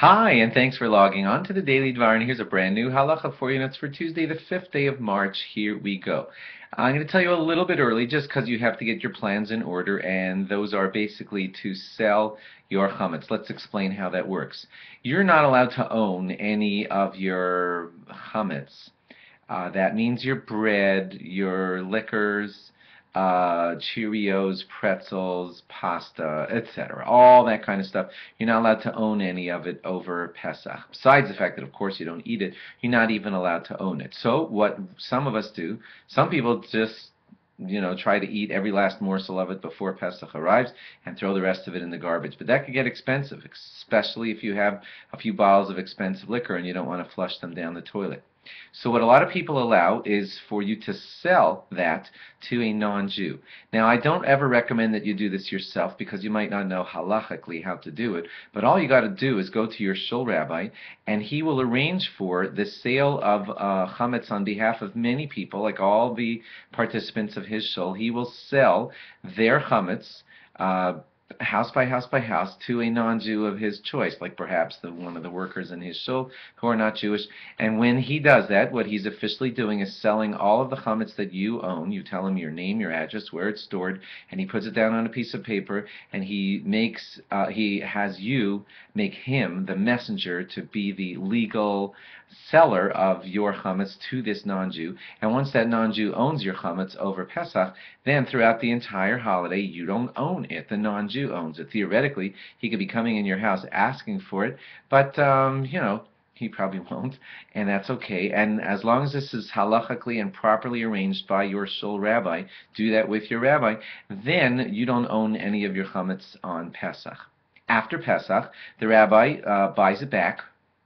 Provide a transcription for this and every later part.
Hi, and thanks for logging on to the Daily Dvar. And here's a brand new halacha for you, and it's for Tuesday, the 5th day of March. Here we go. I'm going to tell you a little bit early just because you have to get your plans in order, and those are basically to sell your chametz. Let's explain how that works. You're not allowed to own any of your chametz. That means your bread, your liquors, Cheerios, pretzels, pasta, etc. All that kind of stuff. You're not allowed to own any of it over Pesach. Besides the fact that, of course, you don't eat it, you're not even allowed to own it. So what some of us do, some people just try to eat every last morsel of it before Pesach arrives and throw the rest of it in the garbage. But that could get expensive, especially if you have a few bottles of expensive liquor and you don't want to flush them down the toilet. So what a lot of people allow is for you to sell that to a non-Jew. Now, I don't ever recommend that you do this yourself because you might not know halachically how to do it, but all you got to do is go to your shul rabbi and he will arrange for the sale of chametz on behalf of many people, like all the participants of his shul. He will sell their chametz house by house by house to a non-Jew of his choice, like perhaps one of the workers in his shul who are not Jewish. And when he does that, what he's officially doing is selling all of the chametz that you own. You tell him your name, your address, where it's stored, and he puts it down on a piece of paper, and he has you make him the messenger to be the legal seller of your chametz to this non-Jew. And once that non-Jew owns your chametz over Pesach, then throughout the entire holiday, you don't own it. The non-Jew owns it. Theoretically, he could be coming in your house asking for it, but he probably won't, and that's okay. And as long as this is halachically and properly arranged by your shul rabbi, do that with your rabbi, then you don't own any of your chametz on Pesach. After Pesach, the rabbi buys it back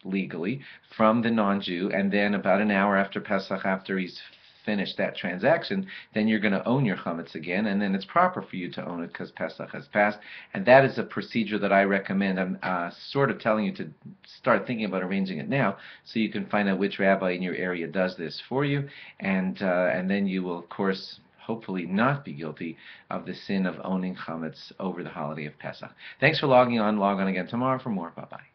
legally from the non-Jew, and then about an hour after Pesach, after he's finished that transaction, then you're going to own your chametz again, and then it's proper for you to own it because Pesach has passed. And that is a procedure that I recommend. I'm sort of telling you to start thinking about arranging it now, so you can find out which rabbi in your area does this for you, and then you will, of course, hopefully not be guilty of the sin of owning chametz over the holiday of Pesach. Thanks for logging on. Log on again tomorrow for more. Bye-bye.